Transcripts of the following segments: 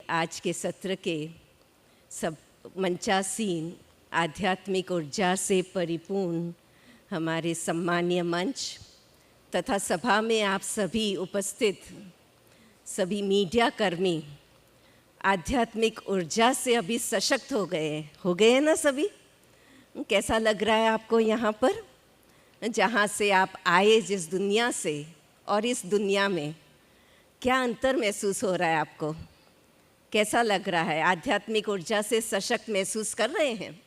आज के सत्र के सब मंचासीन आध्यात्मिक ऊर्जा से परिपूर्ण हमारे सम्मानीय मंच तथा सभा में आप सभी उपस्थित सभी मीडिया कर्मी आध्यात्मिक ऊर्जा से अभी सशक्त हो गए ना सभी? कैसा लग रहा है आपको यहाँ पर, जहाँ से आप आए, जिस दुनिया से, और इस दुनिया में क्या अंतर महसूस हो रहा है आपको? कैसा लग रहा है? आध्यात्मिक ऊर्जा से सशक्त महसूस कर रहे हैं?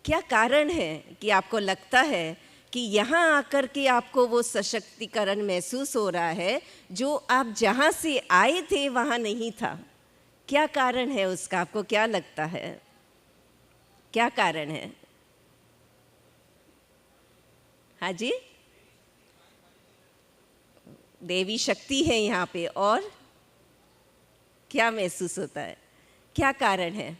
क्या कारण है कि आपको लगता है कि यहाँ आकर के आपको वो सशक्तिकरण महसूस हो रहा है जो आप जहाँ से आए थे वहाँ नहीं था? क्या कारण है उसका? आपको क्या लगता है, क्या कारण है? हाँ जी, देवी शक्ति है यहाँ पे। और क्या महसूस होता है? क्या कारण है?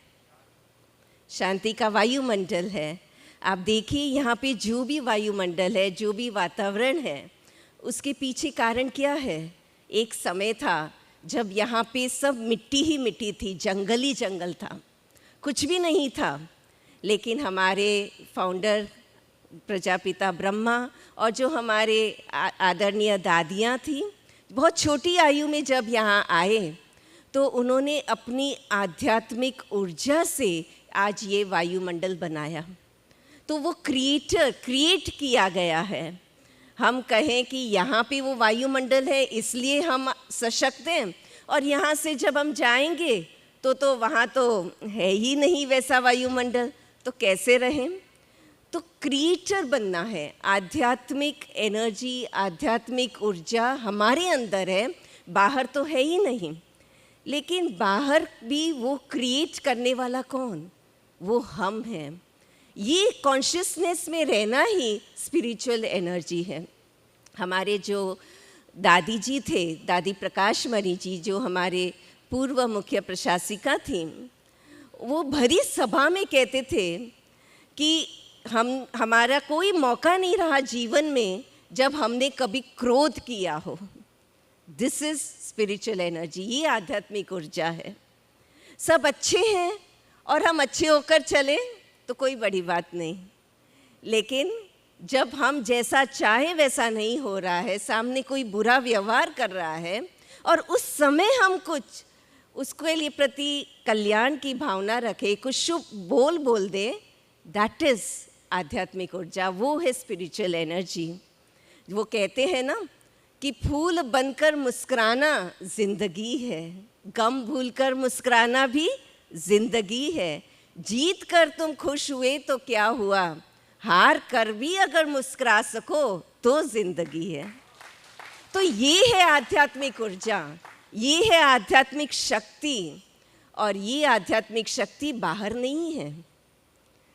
शांति का वायुमंडल है। आप देखिए यहाँ पे जो भी वायुमंडल है, जो भी वातावरण है, उसके पीछे कारण क्या है? एक समय था जब यहाँ पे सब मिट्टी ही मिट्टी थी, जंगल ही जंगल था, कुछ भी नहीं था। लेकिन हमारे फाउंडर प्रजापिता ब्रह्मा और जो हमारे आदरणीय दादियाँ थी, बहुत छोटी आयु में जब यहाँ आए तो उन्होंने अपनी आध्यात्मिक ऊर्जा से आज ये वायुमंडल बनाया। तो वो क्रिएट किया गया है। हम कहें कि यहाँ पे वो वायुमंडल है इसलिए हम सशक्त हैं, और यहाँ से जब हम जाएंगे तो वहाँ तो है ही नहीं वैसा वायुमंडल, तो कैसे रहें? तो क्रिएटर बनना है। आध्यात्मिक एनर्जी, आध्यात्मिक ऊर्जा हमारे अंदर है, बाहर तो है ही नहीं। लेकिन बाहर भी वो क्रिएट करने वाला कौन? वो हम हैं। ये कॉन्शियसनेस में रहना ही स्पिरिचुअल एनर्जी है। हमारे जो दादी जी थे, दादी प्रकाश मणि जी, जो हमारे पूर्व मुख्य प्रशासिका थी, वो भरी सभा में कहते थे कि हमारा कोई मौका नहीं रहा जीवन में जब हमने कभी क्रोध किया हो। This is spiritual energy. ये आध्यात्मिक ऊर्जा है। सब अच्छे हैं और हम अच्छे होकर चले तो कोई बड़ी बात नहीं, लेकिन जब हम जैसा चाहे वैसा नहीं हो रहा है, सामने कोई बुरा व्यवहार कर रहा है और उस समय हम कुछ उसके लिए प्रति कल्याण की भावना रखें, कुछ शुभ बोल दे, दैट इज आध्यात्मिक ऊर्जा। वो है स्पिरिचुअल एनर्जी। वो कहते हैं ना कि फूल बनकर मुस्कुराना जिंदगी है, गम भूलकर मुस्कुराना भी जिंदगी है। जीत कर तुम खुश हुए तो क्या हुआ, हार कर भी अगर मुस्कुरा सको तो जिंदगी है। तो ये है आध्यात्मिक ऊर्जा, ये है आध्यात्मिक शक्ति। और ये आध्यात्मिक शक्ति बाहर नहीं है।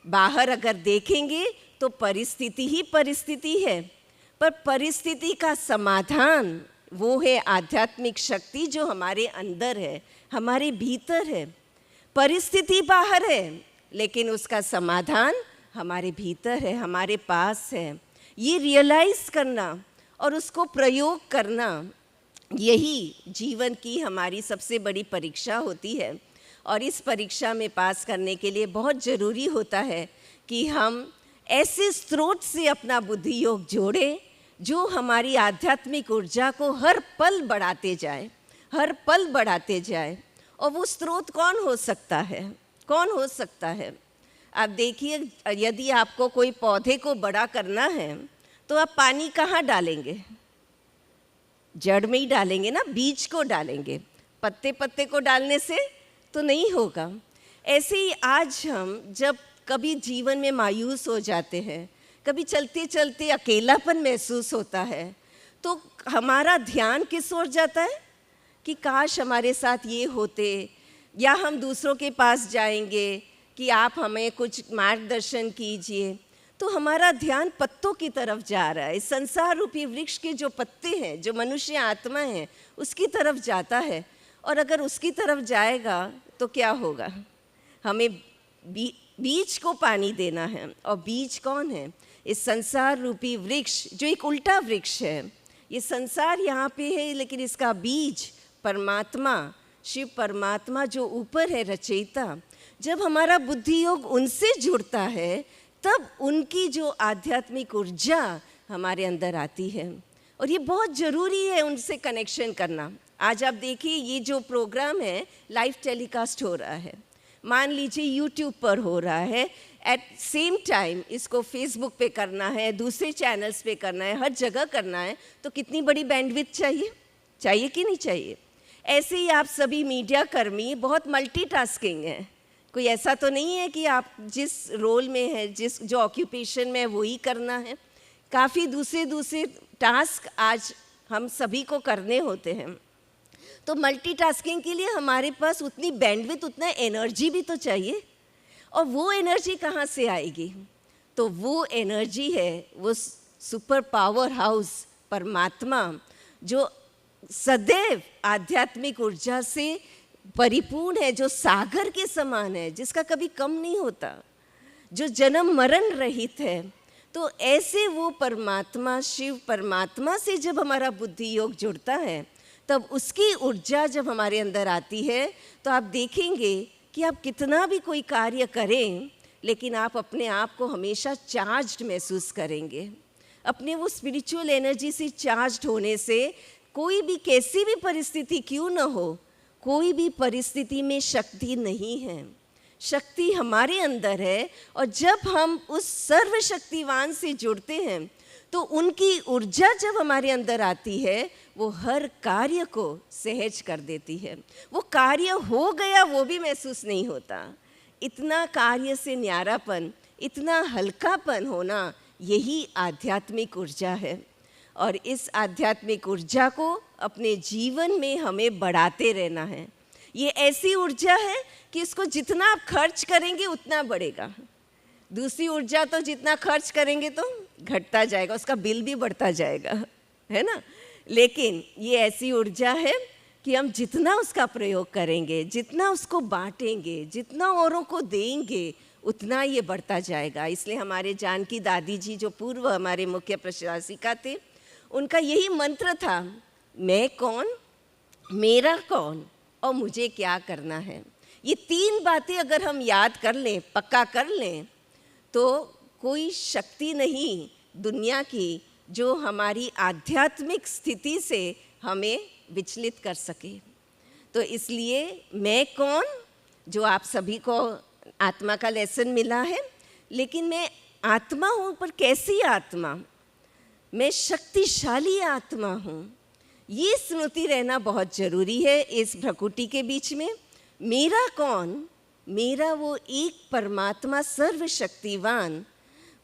बाहर अगर देखेंगे तो परिस्थिति ही परिस्थिति है, पर परिस्थिति का समाधान वो है आध्यात्मिक शक्ति जो हमारे अंदर है, हमारे भीतर है। परिस्थिति बाहर है लेकिन उसका समाधान हमारे भीतर है, हमारे पास है। ये रियलाइज करना और उसको प्रयोग करना, यही जीवन की हमारी सबसे बड़ी परीक्षा होती है। और इस परीक्षा में पास करने के लिए बहुत ज़रूरी होता है कि हम ऐसे स्रोत से अपना बुद्धि योग जोड़ें जो हमारी आध्यात्मिक ऊर्जा को हर पल बढ़ाते जाए, हर पल बढ़ाते जाए। और वो स्रोत कौन हो सकता है? कौन हो सकता है? आप देखिए, यदि आपको कोई पौधे को बड़ा करना है तो आप पानी कहाँ डालेंगे? जड़ में ही डालेंगे ना, बीज को डालेंगे। पत्ते को डालने से तो नहीं होगा। ऐसे ही आज हम जब कभी जीवन में मायूस हो जाते हैं, कभी चलते चलते अकेलापन महसूस होता है, तो हमारा ध्यान किस ओर जाता है कि काश हमारे साथ ये होते, या हम दूसरों के पास जाएंगे कि आप हमें कुछ मार्गदर्शन कीजिए। तो हमारा ध्यान पत्तों की तरफ जा रहा है। संसार रूपी वृक्ष के जो पत्ते हैं, जो मनुष्य आत्मा है, उसकी तरफ जाता है। और अगर उसकी तरफ जाएगा तो क्या होगा? हमें बीज को पानी देना है। और बीज कौन है? इस संसार रूपी वृक्ष जो एक उल्टा वृक्ष है। ये संसार यहाँ पे है लेकिन इसका बीज परमात्मा शिव परमात्मा जो ऊपर है रचयिता, जब हमारा बुद्धि योग उनसे जुड़ता है तब उनकी जो आध्यात्मिक ऊर्जा हमारे अंदर आती है, और ये बहुत ज़रूरी है उनसे कनेक्शन करना। आज आप देखिए ये जो प्रोग्राम है लाइव टेलीकास्ट हो रहा है, मान लीजिए यूट्यूब पर हो रहा है, एट सेम टाइम इसको फेसबुक पे करना है, दूसरे चैनल्स पे करना है, हर जगह करना है, तो कितनी बड़ी बैंडविड्थ चाहिए कि नहीं चाहिए? ऐसे ही आप सभी मीडिया कर्मी बहुत मल्टीटास्किंग हैं। कोई ऐसा तो नहीं है कि आप जिस रोल में है, जो ऑक्यूपेशन में है वही करना है। काफ़ी दूसरे टास्क आज हम सभी को करने होते हैं। तो मल्टीटास्किंग के लिए हमारे पास उतनी बैंडविड्थ, उतना एनर्जी भी तो चाहिए। और वो एनर्जी कहाँ से आएगी? तो वो एनर्जी है वो सुपर पावर हाउस परमात्मा, जो सदैव आध्यात्मिक ऊर्जा से परिपूर्ण है, जो सागर के समान है, जिसका कभी कम नहीं होता, जो जन्म मरण रहित है। तो ऐसे वो परमात्मा, शिव परमात्मा से जब हमारा बुद्धि योग जुड़ता है तब उसकी ऊर्जा जब हमारे अंदर आती है तो आप देखेंगे कि आप कितना भी कोई कार्य करें लेकिन आप अपने आप को हमेशा चार्ज्ड महसूस करेंगे। अपने वो स्पिरिचुअल एनर्जी से चार्ज्ड होने से कोई भी कैसी भी परिस्थिति क्यों न हो, कोई भी परिस्थिति में शक्ति नहीं है, शक्ति हमारे अंदर है। और जब हम उस सर्वशक्तिवान से जुड़ते हैं तो उनकी ऊर्जा जब हमारे अंदर आती है वो हर कार्य को सहज कर देती है। वो कार्य हो गया वो भी महसूस नहीं होता। इतना कार्य से न्यारापन, इतना हल्कापन होना, यही आध्यात्मिक ऊर्जा है। और इस आध्यात्मिक ऊर्जा को अपने जीवन में हमें बढ़ाते रहना है। ये ऐसी ऊर्जा है कि इसको जितना आप खर्च करेंगे उतना बढ़ेगा। दूसरी ऊर्जा तो जितना खर्च करेंगे तो घटता जाएगा, उसका बिल भी बढ़ता जाएगा, है ना। लेकिन ये ऐसी ऊर्जा है कि हम जितना उसका प्रयोग करेंगे, जितना उसको बांटेंगे, जितना औरों को देंगे, उतना ये बढ़ता जाएगा। इसलिए हमारे जानकी दादी जी जो पूर्व हमारे मुख्य प्रशासिका थे, उनका यही मंत्र था, मैं कौन, मेरा कौन और मुझे क्या करना है। ये तीन बातें अगर हम याद कर लें, पक्का कर लें, तो कोई शक्ति नहीं दुनिया की जो हमारी आध्यात्मिक स्थिति से हमें विचलित कर सके। तो इसलिए मैं कौन, जो आप सभी को आत्मा का लेसन मिला है, लेकिन मैं आत्मा हूँ, पर कैसी आत्मा? मैं शक्तिशाली आत्मा हूँ। ये स्मृति रहना बहुत ज़रूरी है इस भ्रकुटी के बीच में। मेरा कौन? मेरा वो एक परमात्मा सर्वशक्तिवान,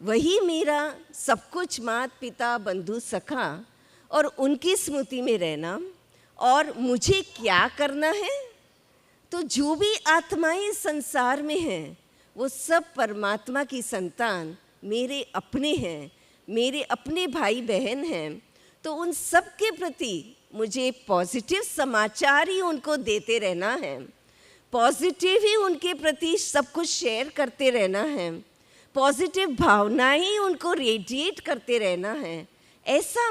वही मेरा सब कुछ, मात पिता बंधु सखा, और उनकी स्मृति में रहना। और मुझे क्या करना है? तो जो भी आत्माएं संसार में हैं वो सब परमात्मा की संतान मेरे अपने हैं, मेरे अपने भाई बहन हैं। तो उन सब के प्रति मुझे पॉजिटिव समाचार ही उनको देते रहना है, पॉजिटिव ही उनके प्रति सब कुछ शेयर करते रहना है, पॉजिटिव भावनाएं ही उनको रेडिएट करते रहना है। ऐसा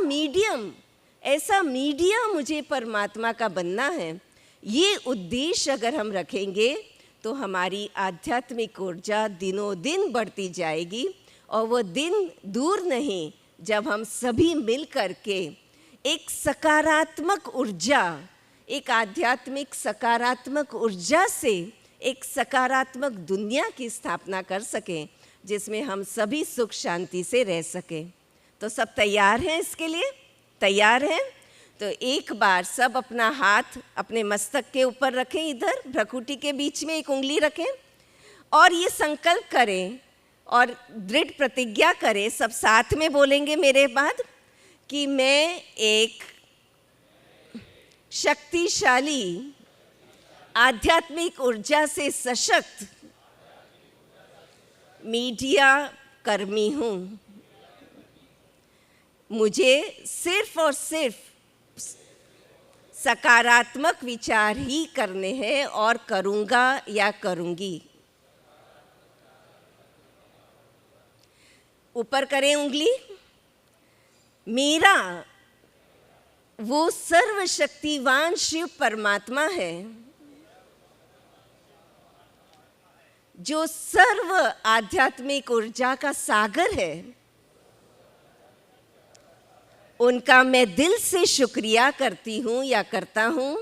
मीडिया मुझे परमात्मा का बनना है। ये उद्देश्य अगर हम रखेंगे तो हमारी आध्यात्मिक ऊर्जा दिनों दिन बढ़ती जाएगी। और वो दिन दूर नहीं जब हम सभी मिल कर के एक सकारात्मक ऊर्जा, एक आध्यात्मिक सकारात्मक ऊर्जा से एक सकारात्मक दुनिया की स्थापना कर सकें, जिसमें हम सभी सुख शांति से रह सकें। तो सब तैयार हैं इसके लिए? तैयार हैं? तो एक बार सब अपना हाथ अपने मस्तक के ऊपर रखें, इधर भ्रकुटी के बीच में एक उंगली रखें और ये संकल्प करें और दृढ़ प्रतिज्ञा करें, सब साथ में बोलेंगे मेरे बाद, कि मैं एक शक्तिशाली आध्यात्मिक ऊर्जा से सशक्त मीडिया कर्मी हूँ। मुझे सिर्फ और सिर्फ सकारात्मक विचार ही करने हैं और करूँगा या करूँगी। ऊपर करें उंगली। मेरा वो सर्वशक्तिवान शिव परमात्मा है जो सर्व आध्यात्मिक ऊर्जा का सागर है, उनका मैं दिल से शुक्रिया करती हूँ या करता हूँ,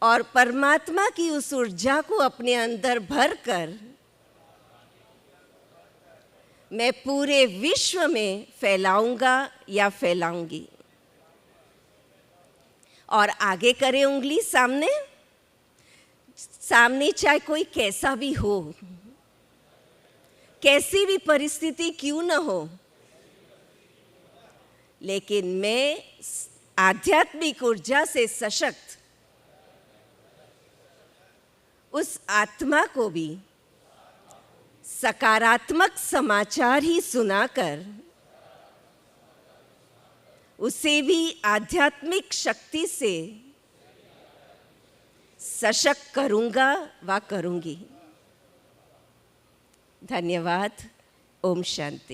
और परमात्मा की उस ऊर्जा को अपने अंदर भरकर मैं पूरे विश्व में फैलाऊंगा या फैलाऊंगी। और आगे करें उंगली सामने, सामने चाहे कोई कैसा भी हो, कैसी भी परिस्थिति क्यों न हो, लेकिन मैं आध्यात्मिक ऊर्जा से सशक्त उस आत्मा को भी सकारात्मक समाचार ही सुनाकर उसे भी आध्यात्मिक शक्ति से सशक्त करूंगा व करूंगी। धन्यवाद। ओम शांति।